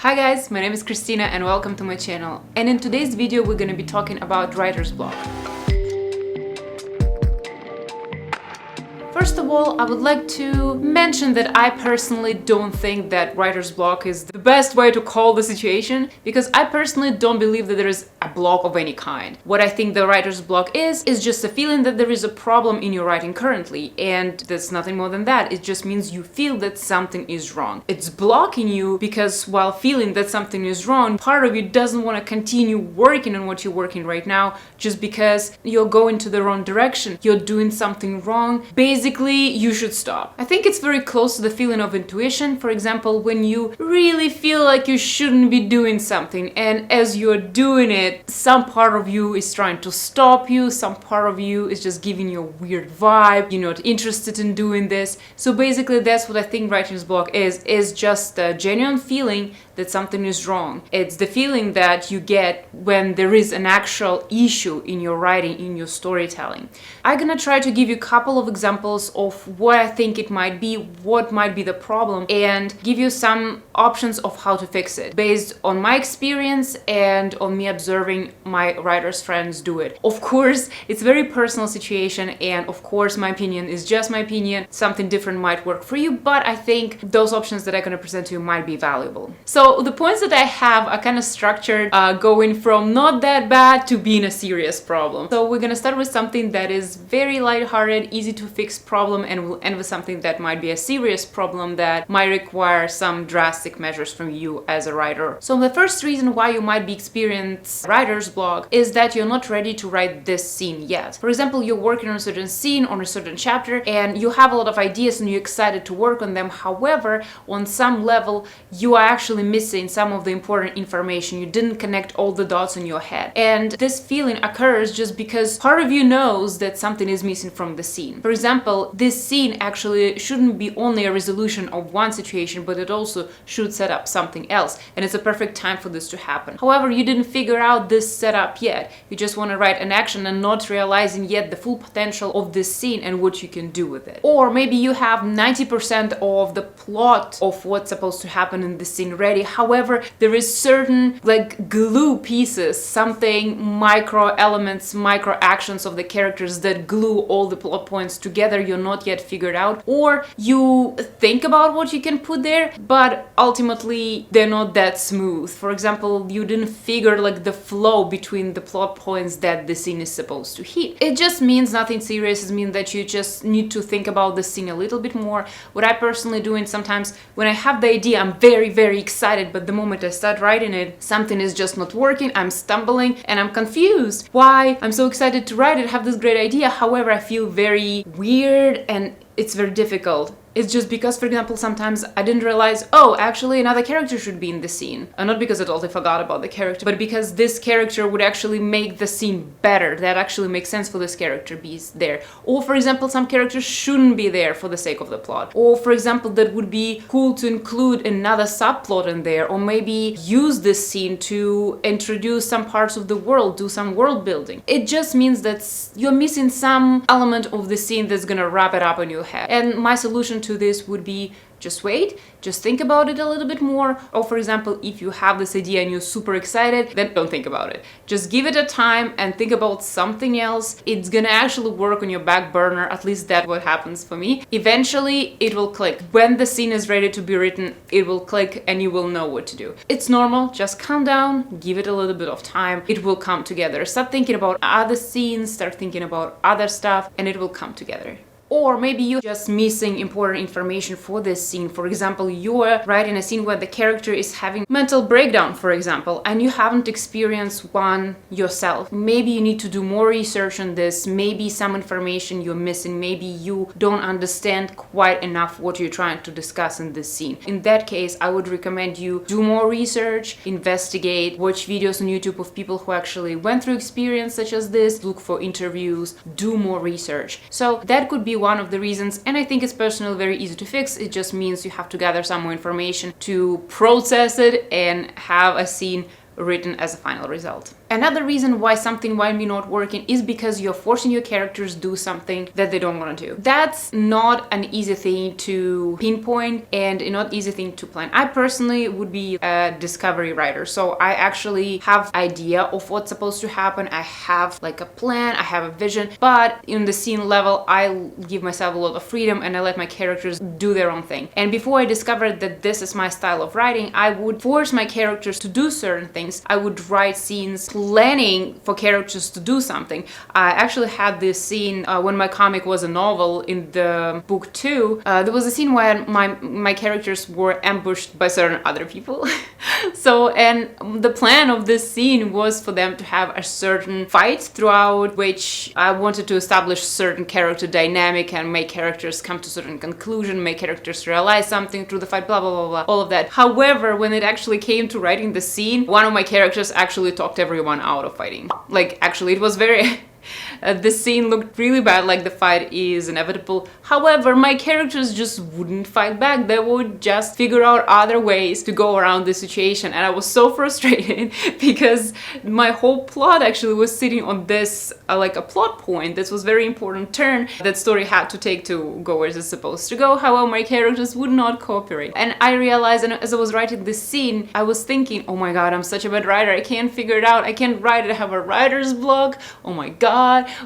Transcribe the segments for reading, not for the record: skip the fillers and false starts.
Hi guys, my name is Christina and welcome to my channel. And in today's video we're going to be talking about writer's block. First of all, I would like to mention that I personally don't think that writer's block is the best way to call the situation, because I personally don't believe that there is a block of any kind. What I think the writer's block is just a feeling that there is a problem in your writing currently, and that's nothing more than that. It just means you feel that something is wrong. It's blocking you because while feeling that something is wrong, part of you doesn't want to continue working on what you're working right now just because you're going to the wrong direction. You're doing something wrong. Basically, you should stop. I think it's very close to the feeling of intuition. For example, when you really feel like you shouldn't be doing something, and as you're doing it, some part of you is trying to stop you, some part of you is just giving you a weird vibe, you're not interested in doing this. So basically that's what I think writer's block is just a genuine feeling that something is wrong. It's the feeling that you get when there is an actual issue in your writing, in your storytelling. I'm gonna try to give you a couple of examples of what I think it might be, what might be the problem, and give you some options of how to fix it based on my experience and on me observing my writers' friends do it. Of course, it's a very personal situation, and of course my opinion is just my opinion. Something different might work for you, but I think those options that I'm gonna present to you might be valuable. So the points that I have are kind of structured, going from not that bad to being a serious problem. So we're gonna start with something that is very lighthearted, easy to fix problem, and we'll end with something that might be a serious problem that might require some drastic measures from you as a writer. So the first reason why you might be experiencing writer's block is that you're not ready to write this scene yet. For example, you're working on a certain scene, on a certain chapter, and you have a lot of ideas and you're excited to work on them. However, on some level, you are actually missing some of the important information. You didn't connect all the dots in your head. And this feeling occurs just because part of you knows that something is missing from the scene. For example, this scene actually shouldn't be only a resolution of one situation, but it also should set up something else. And it's a perfect time for this to happen. However, you didn't figure out this setup yet. You just want to write an action and not realizing yet the full potential of this scene and what you can do with it. Or maybe you have 90% of the plot of what's supposed to happen in the scene ready. However, there is certain like glue pieces, something micro elements, micro actions of the characters that glue all the plot points together you're not yet figured out. Or you think about what you can put there, but ultimately they're not that smooth. For example, you didn't figure like the flow between the plot points that the scene is supposed to hit. It just means nothing serious. It means that you just need to think about the scene a little bit more. What I personally do, and sometimes when I have the idea, I'm very excited, but the moment I start writing it, something is just not working. I'm stumbling and I'm confused. Why? I'm so excited to write it, have this great idea. However, I feel very weird and it's very difficult. It's just because, for example, sometimes I didn't realize, oh, actually another character should be in the scene. And not because I totally forgot about the character, but because this character would actually make the scene better. That actually makes sense for this character to be there. Or, for example, some characters shouldn't be there for the sake of the plot. Or, for example, that would be cool to include another subplot in there. Or maybe use this scene to introduce some parts of the world, do some world building. It just means that you're missing some element of the scene that's gonna wrap it up in your head. And my solution to this would be just wait, just think about it a little bit more. Or for example, if you have this idea and you're super excited, then don't think about it. Just give it a time and think about something else. It's gonna actually work on your back burner. At least that's what happens for me. Eventually it will click. When the scene is ready to be written, it will click and you will know what to do. It's normal, just calm down, give it a little bit of time. It will come together. Start thinking about other scenes, start thinking about other stuff, and it will come together. Or maybe you're just missing important information for this scene. For example, you're writing a scene where the character is having mental breakdown, for example, and you haven't experienced one yourself. Maybe you need to do more research on this. Maybe some information you're missing. Maybe you don't understand quite enough what you're trying to discuss in this scene. In that case, I would recommend you do more research, investigate, watch videos on YouTube of people who actually went through experience such as this, look for interviews, do more research. So that could be one of the reasons, and I think it's personally very easy to fix. It just means you have to gather some more information to process it and have a scene written as a final result. Another reason why something might be not working is because you're forcing your characters to do something that they don't want to do. That's not an easy thing to pinpoint and not easy thing to plan. I personally would be a discovery writer, so I actually have idea of what's supposed to happen. I have like a plan, I have a vision, but in the scene level, I give myself a lot of freedom and I let my characters do their own thing. And before I discovered that this is my style of writing, I would force my characters to do certain things. I would write scenes planning for characters to do something. I actually had this scene when my comic was a novel in the book 2. There was a scene where my characters were ambushed by certain other people. So, and the plan of this scene was for them to have a certain fight throughout which I wanted to establish certain character dynamic and make characters come to certain conclusion, make characters realize something through the fight, blah, blah, blah, blah, all of that. However, when it actually came to writing the scene, one of my characters actually talked everyone out of fighting. Like, actually, it was very... the scene looked really bad, like the fight is inevitable. However, my characters just wouldn't fight back. They would just figure out other ways to go around the situation. And I was so frustrated because my whole plot actually was sitting on this, like a plot point. This was very important turn that story had to take to go where it's supposed to go. However, my characters would not cooperate. And I realized, and as I was writing this scene, I was thinking, oh my god, I'm such a bad writer. I can't figure it out. I can't write it. I have a writer's block. Oh my god.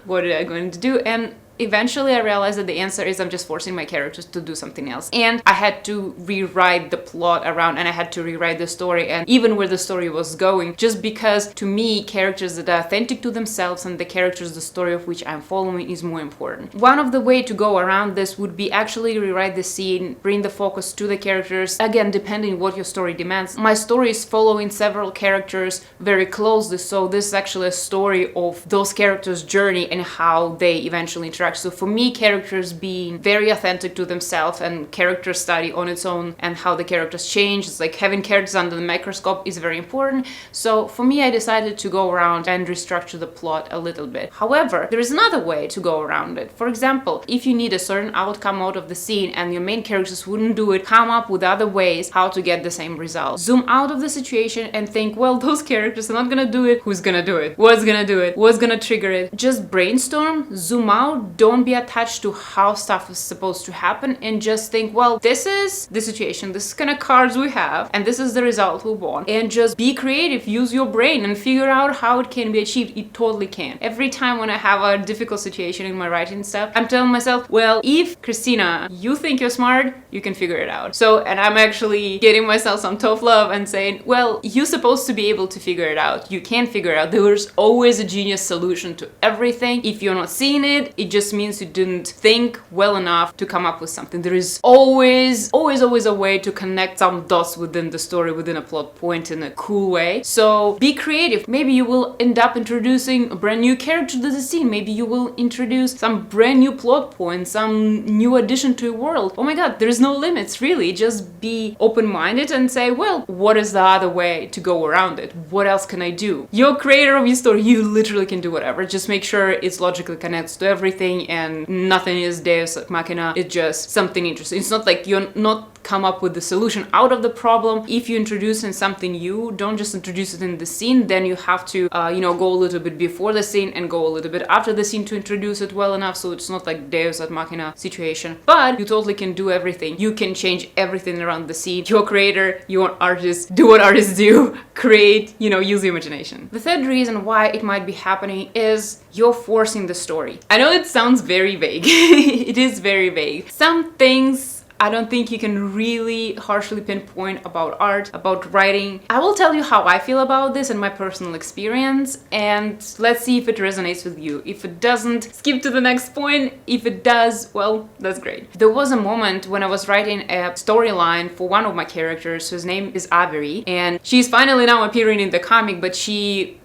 What am I going to do? And eventually I realized that the answer is I'm just forcing my characters to do something else. And I had to rewrite the plot around, and I had to rewrite the story and even where the story was going, just because to me, characters that are authentic to themselves and the characters, the story of which I'm following is more important. One of the way to go around this would be actually rewrite the scene, bring the focus to the characters, again, depending what your story demands. My story is following several characters very closely, so this is actually a story of those characters' journey and how they eventually interact. So for me, characters being very authentic to themselves and character study on its own and how the characters change, it's like having characters under the microscope is very important. So for me, I decided to go around and restructure the plot a little bit. However, there is another way to go around it. For example, if you need a certain outcome out of the scene and your main characters wouldn't do it, come up with other ways how to get the same result. Zoom out of the situation and think, well, those characters are not gonna do it. Who's gonna do it? What's gonna do it? What's gonna trigger it? Just brainstorm, zoom out, don't be attached to how stuff is supposed to happen, and just think, well, this is the situation, this is kind of cards we have, and this is the result we want. And just be creative, use your brain and figure out how it can be achieved. It totally can. Every time when I have a difficult situation in my writing stuff, I'm telling myself, well, if Christina, you think you're smart, you can figure it out. So, and I'm actually getting myself some tough love and saying, well, you're supposed to be able to figure it out. You can figure it out. There's always a genius solution to everything. If you're not seeing it, it just means you didn't think well enough to come up with something. There is always a way to connect some dots within the story, within a plot point in a cool way. So be creative. Maybe you will end up introducing a brand new character to the scene. Maybe you will introduce some brand new plot point, some new addition to your world. Oh my god, there's no limits, really. Just be open-minded and say, well, what is the other way to go around it? What else can I do? You're creator of your story. You literally can do whatever. Just make sure it's logically connects to everything and nothing is Deus Ex Machina. It's just something interesting. It's not like you're not come up with the solution out of the problem. If you introduce in something new, don't just introduce it in the scene, then you have to go a little bit before the scene and go a little bit after the scene to introduce it well enough, so it's not like Deus Ex Machina situation. But you totally can do everything. You can change everything around the scene. You're a creator, you're an artist, do what artists do, create, use your imagination. The third reason why it might be happening is you're forcing the story. I know it sounds very vague. It is very vague. Some things I don't think you can really harshly pinpoint about art, about writing. I will tell you how I feel about this and my personal experience, and let's see if it resonates with you. If it doesn't, skip to the next point. If it does, well, that's great. There was a moment when I was writing a storyline for one of my characters whose name is Avery, and she's finally now appearing in the comic, but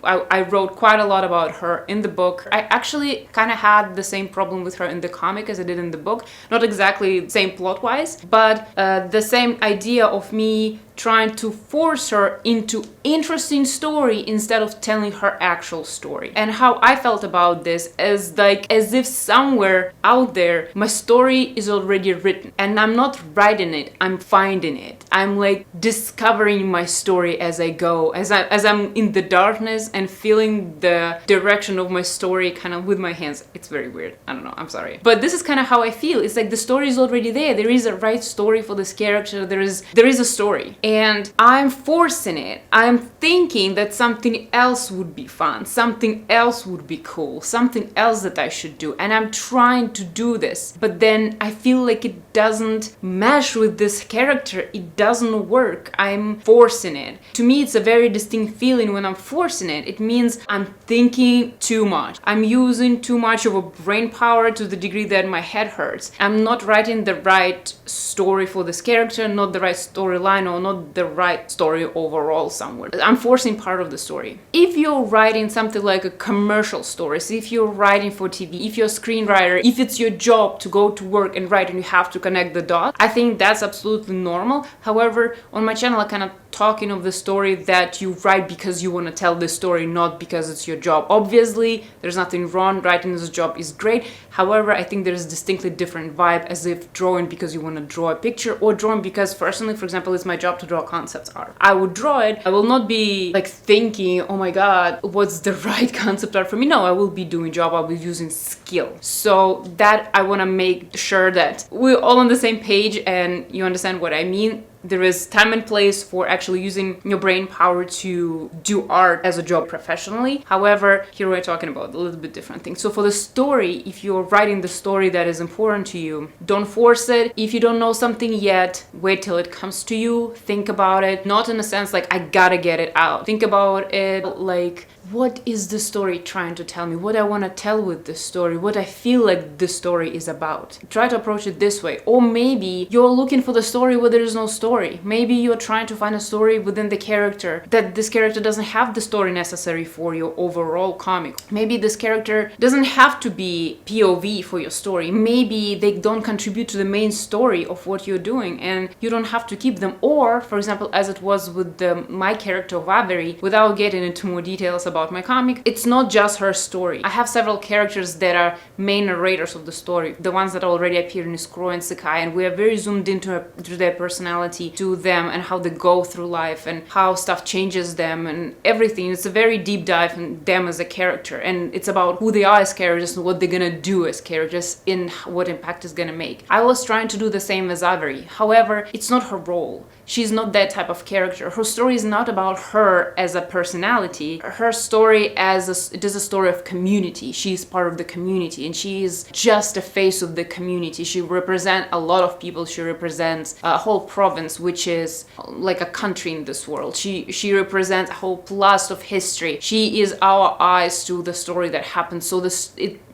I wrote quite a lot about her in the book. I actually kind of had the same problem with her in the comic as I did in the book. Not exactly the same plot-wise, but the same idea of me trying to force her into interesting story instead of telling her actual story. And how I felt about this is like as if somewhere out there my story is already written and I'm not writing it, I'm finding it. I'm like discovering my story as I go, as I'm in the darkness and feeling the direction of my story kind of with my hands. It's very weird. I don't know. I'm sorry. But this is kind of how I feel. It's like the story is already there. There is a right story for this character. There is a story. And I'm forcing it. I'm thinking that something else would be fun. Something else would be cool. Something else that I should do. And I'm trying to do this. But then I feel like it doesn't mesh with this character. It doesn't work. I'm forcing it. To me, it's a very distinct feeling when I'm forcing it. It means I'm thinking too much. I'm using too much of a brain power to the degree that my head hurts. I'm not writing the right story for this character, not the right storyline, or not the right story overall somewhere. I'm forcing part of the story. If you're writing something like a commercial story, so if you're writing for TV, if you're a screenwriter, if it's your job to go to work and write and you have to connect the dots, I think that's absolutely normal. However, on my channel, I kind of talking of the story that you write because you want to tell this story, not because it's your job. Obviously, there's nothing wrong. Writing this job is great. However, I think there's distinctly different vibe, as if drawing because you want to draw a picture, or drawing because personally, for example, it's my job to draw concept art. I would draw it. I will not be like thinking, oh my god, what's the right concept art for me? No, I will be doing job. I'll be using skill. So that I want to make sure that we're all on the same page and you understand what I mean. There is time and place for actually using your brain power to do art as a job professionally. However, here we're talking about a little bit different things. So for the story, if you're writing the story that is important to you, don't force it. If you don't know something yet, wait till it comes to you. Think about it. Not in a sense like I gotta get it out. Think about it like, what is the story trying to tell me? What I want to tell with this story? What I feel like this story is about? Try to approach it this way. Or maybe you're looking for the story where there is no story. Maybe you're trying to find a story within the character, that this character doesn't have the story necessary for your overall comic. Maybe this character doesn't have to be POV for your story. Maybe they don't contribute to the main story of what you're doing and you don't have to keep them. Or, for example, as it was with my character of Avery, without getting into more details about my comic, it's not just her story. I have several characters that are main narrators of the story, the ones that already appear in Scroll and Sakai, and we are very zoomed into their personality, to them and how they go through life and how stuff changes them and everything. It's a very deep dive in them as a character, and it's about who they are as characters and what they're gonna do as characters and what impact it's gonna make. I was trying to do the same as Avery. However, it's not her role. She's not that type of character. Her story is not about her as a personality. Her story it is a story of community. She's part of the community and she is just a face of the community. She represents a lot of people. She represents a whole province, which is like a country in this world. She represents a whole plast of history. She is our eyes to the story that happened. So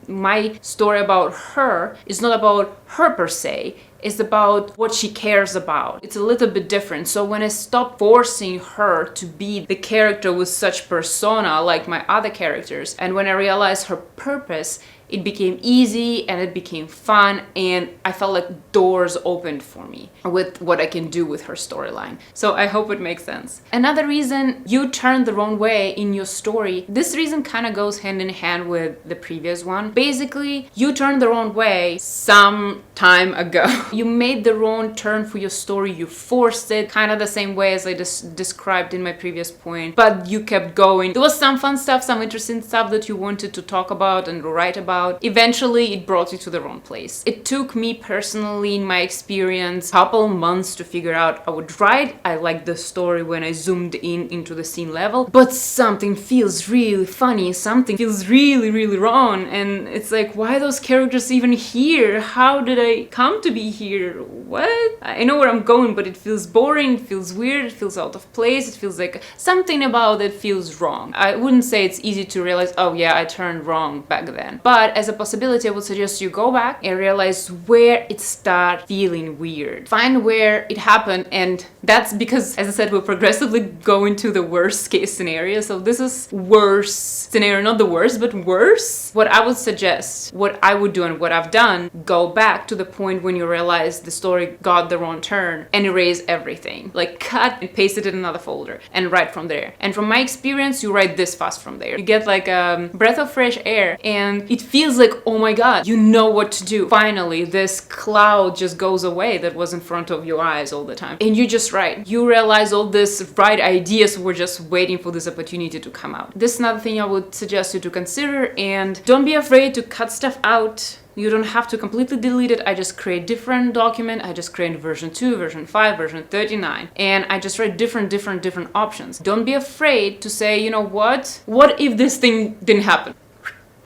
my story about her is not about her per se. It's about what she cares about. It's a little bit different. So when I stopped forcing her to be the character with such persona like my other characters, and when I realized her purpose, it became easy and it became fun, and I felt like doors opened for me with what I can do with her storyline. So I hope it makes sense. Another reason you turned the wrong way in your story, this reason kind of goes hand in hand with the previous one. Basically, you turned the wrong way some time ago. You made the wrong turn for your story. You forced it, kind of the same way as I described in my previous point, but you kept going. There was some fun stuff, some interesting stuff that you wanted to talk about and write about. Eventually, it brought you to the wrong place. It took me personally, in my experience, a couple months to figure out I would write. I liked the story when I zoomed into the scene level, but something feels really funny, something feels really, really wrong, and it's like, why are those characters even here? How did I come to be here? What? I know where I'm going, but it feels boring, it feels weird, it feels out of place, it feels like something about it feels wrong. I wouldn't say it's easy to realize, oh yeah, I turned wrong back then. But as a possibility, I would suggest you go back and realize where it started feeling weird. Find where it happened, and that's because, as I said, we're progressively going to the worst case scenario. So this is worst scenario, not the worst, but worse. What I would suggest, what I would do and what I've done, go back to the point when you realize the story story got the wrong turn and erase everything. Like cut and paste it in another folder and write from there. And from my experience, you write this fast from there. You get like a breath of fresh air and it feels like, oh my God, you know what to do. Finally, this cloud just goes away that was in front of your eyes all the time. And you just write. You realize all these bright ideas were just waiting for this opportunity to come out. This is another thing I would suggest you to consider, and don't be afraid to cut stuff out. You don't have to completely delete it. I just create different document. I just create version 2, version 5, version 39. And I just write different options. Don't be afraid to say, you know what? What if this thing didn't happen?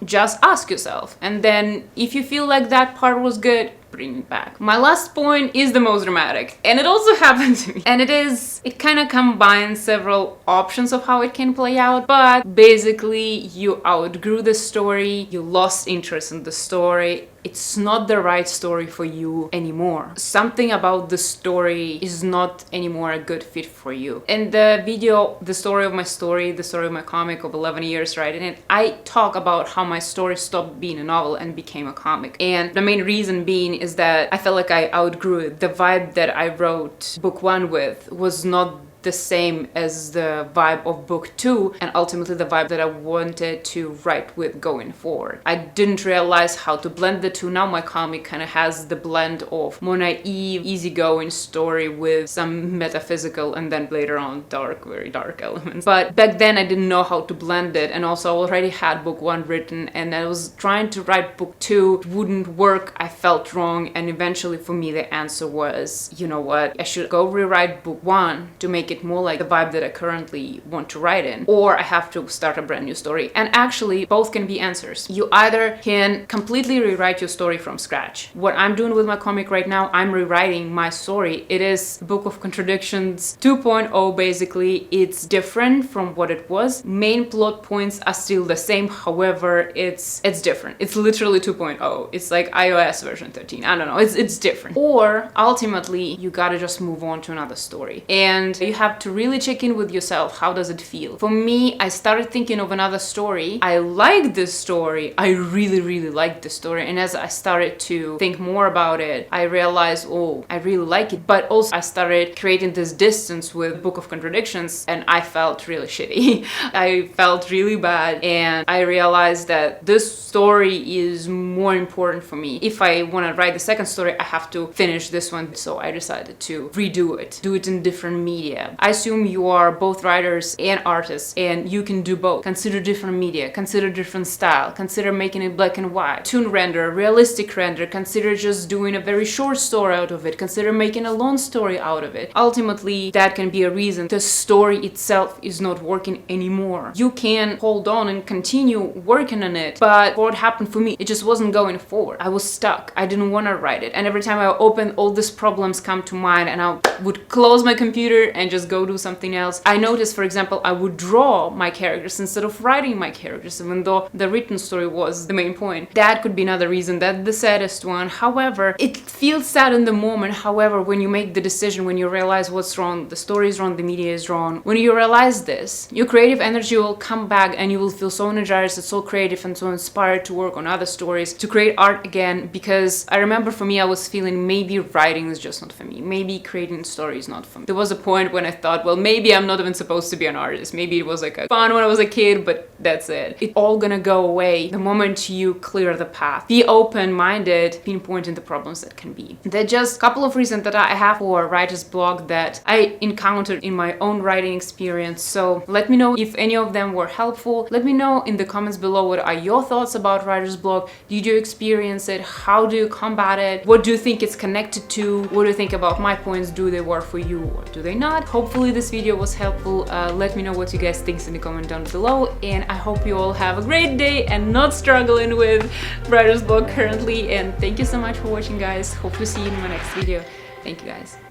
Just ask yourself. And then if you feel like that part was good, bring it back. My last point is the most dramatic, and it also happened to me. And it kind of combines several options of how it can play out, but basically you outgrew the story, you lost interest in the story, it's not the right story for you anymore. Something about the story is not anymore a good fit for you. In the video, the story of my comic of 11 years writing it, I talk about how my story stopped being a novel and became a comic. And the main reason being is that I felt like I outgrew it. The vibe that I wrote book 1 with was not the same as the vibe of book 2, and ultimately the vibe that I wanted to write with going forward. I didn't realize how to blend the two. Now my comic kind of has the blend of more naive, easygoing story with some metaphysical and then later on dark, very dark elements. But back then I didn't know how to blend it, and also I already had book 1 written and I was trying to write book 2. It wouldn't work. I felt wrong, and eventually for me the answer was, you know what, I should go rewrite book 1 to make it more like the vibe that I currently want to write in, or I have to start a brand new story. And actually both can be answers. You either can completely rewrite your story from scratch. What I'm doing with my comic right now, I'm rewriting my story. It is Book of Contradictions 2.0 basically. It's different from what it was. Main plot points are still the same, however it's different. It's literally 2.0. It's like iOS version 13. I don't know, it's different. Or ultimately you gotta just move on to another story, and you have to really check in with yourself. How does it feel? For me, I started thinking of another story. I like this story. I really like this story. And as I started to think more about it, I realized, oh, I really like it. But also I started creating this distance with Book of Contradictions, and I felt really shitty. I felt really bad, and I realized that this story is more important for me. If I want to write the second story, I have to finish this one. So I decided to redo it, do it in different media. I assume you are both writers and artists, and you can do both. Consider different media, consider different style, consider making it black and white, toon render, realistic render, consider just doing a very short story out of it, consider making a long story out of it. Ultimately, that can be a reason the story itself is not working anymore. You can hold on and continue working on it, but what happened for me, it just wasn't going forward. I was stuck. I didn't want to write it, and every time I opened, all these problems come to mind, and I would close my computer and just go do something else. I noticed, for example, I would draw my characters instead of writing my characters, even though the written story was the main point. That could be another reason. That's the saddest one. However, it feels sad in the moment. However, when you make the decision, when you realize what's wrong, the story is wrong, the media is wrong, when you realize this, your creative energy will come back and you will feel so energized and so creative and so inspired to work on other stories, to create art again. Because I remember for me, I was feeling maybe writing is just not for me. Maybe creating stories is not for me. There was a point when I thought, well, maybe I'm not even supposed to be an artist. Maybe it was like a fun when I was a kid, but that's it. It's all gonna go away the moment you clear the path. Be open-minded, pinpointing the problems that can be. There are just a couple of reasons that I have for writer's block that I encountered in my own writing experience. So let me know if any of them were helpful. Let me know in the comments below what are your thoughts about writer's block. Did you experience it? How do you combat it? What do you think it's connected to? What do you think about my points? Do they work for you or do they not? Hopefully this video was helpful. Let me know what you guys think in the comment down below, and I hope you all have a great day and not struggling with writer's block currently. And thank you so much for watching, guys. Hope to see you in my next video. Thank you, guys.